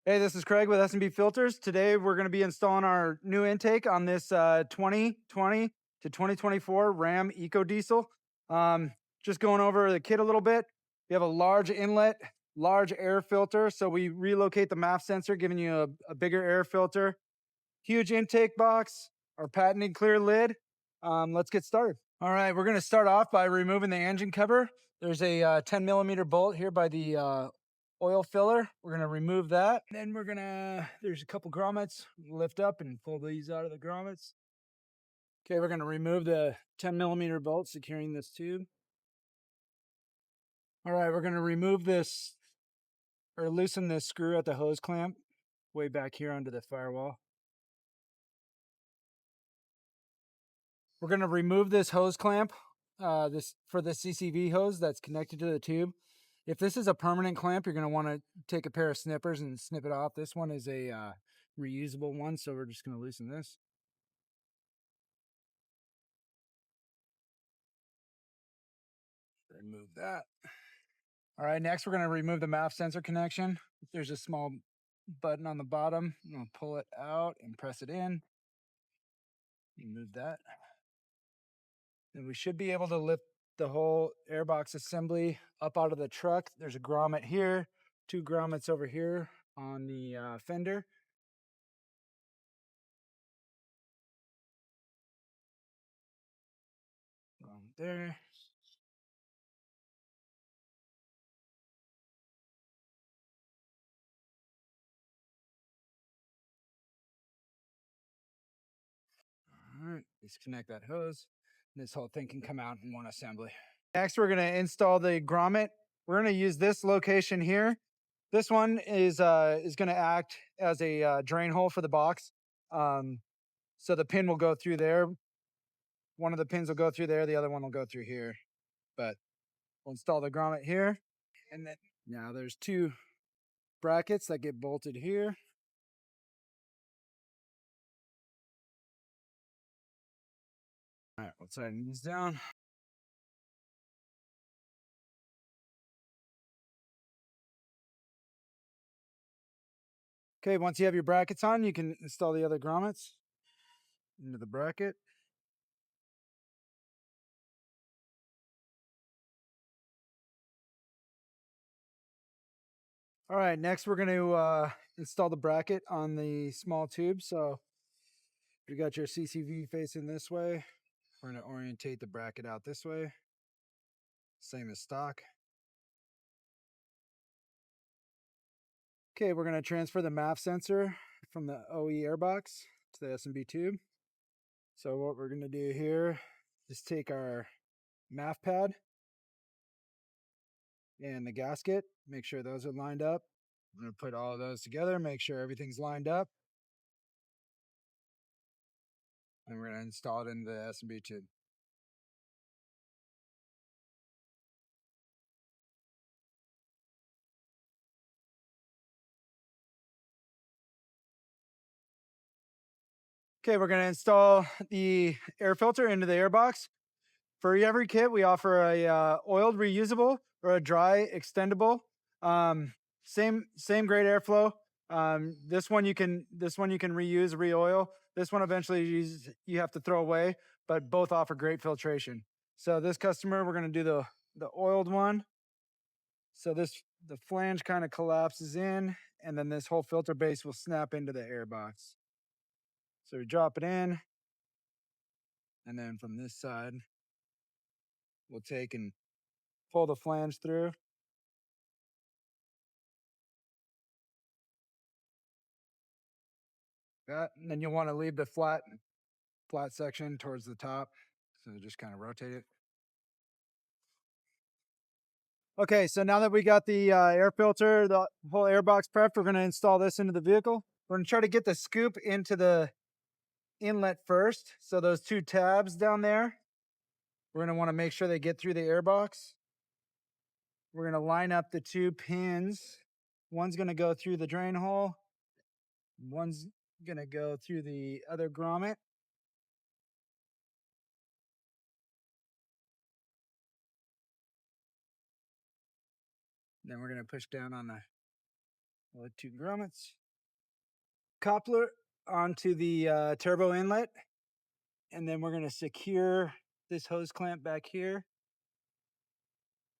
Hey, this is Craig with S&B Filters. Today we're going to be installing our new intake on this 2020 to 2024 Ram EcoDiesel. Just going over the kit a little bit. We have a large inlet, large air filter. So we relocate the MAF sensor, giving you a bigger air filter. Huge intake box, our patented clear lid. Let's get started. All right, we're going to start off by removing the engine cover. There's a 10 millimeter bolt here by the oil filler. We're going to remove that. Then we're going to, there's a couple grommets, lift up and pull these out of the grommets. Okay, we're going to remove the 10 millimeter bolt securing this tube. All right, we're going to remove this or loosen this screw at the hose clamp way back here under the firewall. We're going to remove this hose clamp this for the CCV hose that's connected to the tube. If this is a permanent clamp, you're going to want to take a pair of snippers and snip it off. This one is a reusable one, so we're just going to loosen this. Remove that. All right, next we're going to remove the MAF sensor connection. There's a small button on the bottom. I'm going to pull it out and press it in. Remove that. And we should be able to lift the whole airbox assembly up out of the truck. There's a grommet here, 2 grommets over here on the fender. There. All right, disconnect that hose. This whole thing can come out in one assembly. Next, we're going to install the grommet. We're going to use this location here. This one is going to act as a drain hole for the box. So the pin will go through there. One of the pins will go through there. The other one will go through here. But we'll install the grommet here. And then now there's 2 brackets that get bolted here. All right, we'll tighten these down. Okay, once you have your brackets on, you can install the other grommets into the bracket. All right, next we're going to install the bracket on the small tube. So you got your CCV facing this way. We're going to orientate the bracket out this way. Same as stock. Okay, we're going to transfer the MAF sensor from the OE airbox to the S&B tube. So what we're going to do here is take our MAF pad and the gasket, make sure those are lined up. I'm going to put all of those together, make sure everything's lined up. And we're going to install it in the S&B tube. Okay, we're going to install the air filter into the airbox. For every kit, we offer a oiled reusable or a dry extendable. Same great airflow. This one you can reuse, re-oil. This one eventually you have to throw away, but both offer great filtration. So this customer, we're going to do the oiled one. So the flange kind of collapses in, and then this whole filter base will snap into the airbox. So we drop it in, and then from this side, we'll take and pull the flange through. That, and then you'll want to leave the flat section towards the top. So just kind of rotate it. Okay, so now that we got the air filter, the whole airbox prepped, we're going to install this into the vehicle. We're going to try to get the scoop into the inlet first. So those 2 tabs down there, we're going to want to make sure they get through the airbox. We're going to line up the 2 pins. One's going to go through the drain hole. One's going to go through the other grommet. Then we're going to push down on the 2 grommets. coupler onto the turbo inlet, and then we're going to secure this hose clamp back here,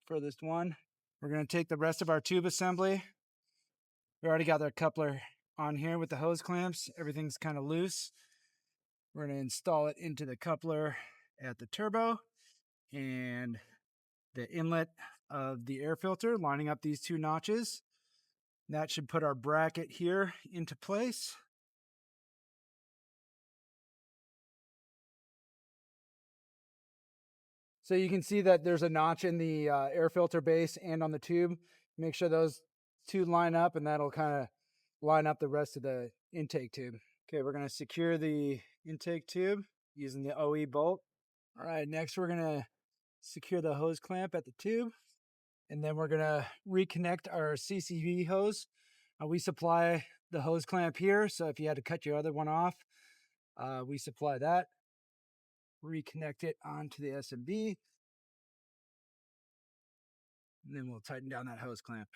furthest one. We're going to take the rest of our tube assembly. We already got our coupler on here with the hose clamps. Everything's kind of loose. We're going to install it into the coupler at the turbo and the inlet of the air filter, lining up these two notches. That should put our bracket here into place. So you can see that there's a notch in the air filter base and on the tube. Make sure those two line up, and that'll kind of line up the rest of the intake tube. Okay, we're going to secure the intake tube using the OE bolt. All right, next we're going to secure the hose clamp at the tube, and then we're going to reconnect our CCV hose. We supply the hose clamp here, so if you had to cut your other one off, we supply that. Reconnect it onto the SMB, and then we'll tighten down that hose clamp.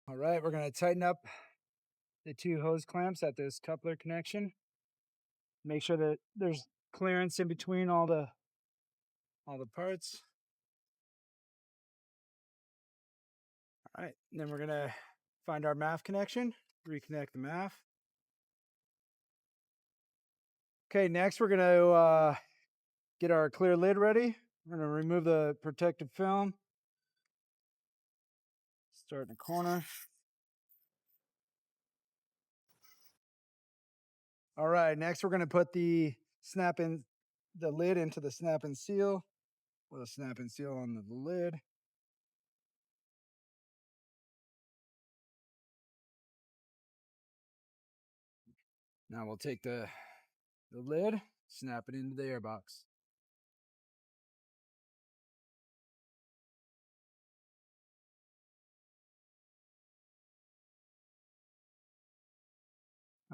All right, we're going to tighten up the two hose clamps at this coupler connection. Make sure that there's clearance in between all the parts. All right, and then we're going to find our MAF connection, reconnect the MAF. Okay, next we're going to get our clear lid ready. We're going to remove the protective film. Start in the corner. All right, next we're going to put the lid into the snap and seal with a snap and seal on the lid. Now we'll take the lid, snap it into the airbox.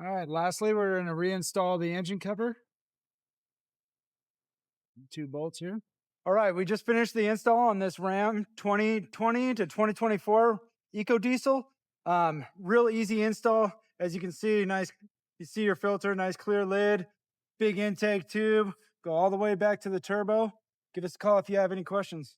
All right, lastly, we're going to reinstall the engine cover. Two bolts here. All right, we just finished the install on this Ram 2020 to 2024 EcoDiesel. Real easy install. As you can see, nice, you see your filter, nice clear lid, big intake tube, go all the way back to the turbo. Give us a call if you have any questions.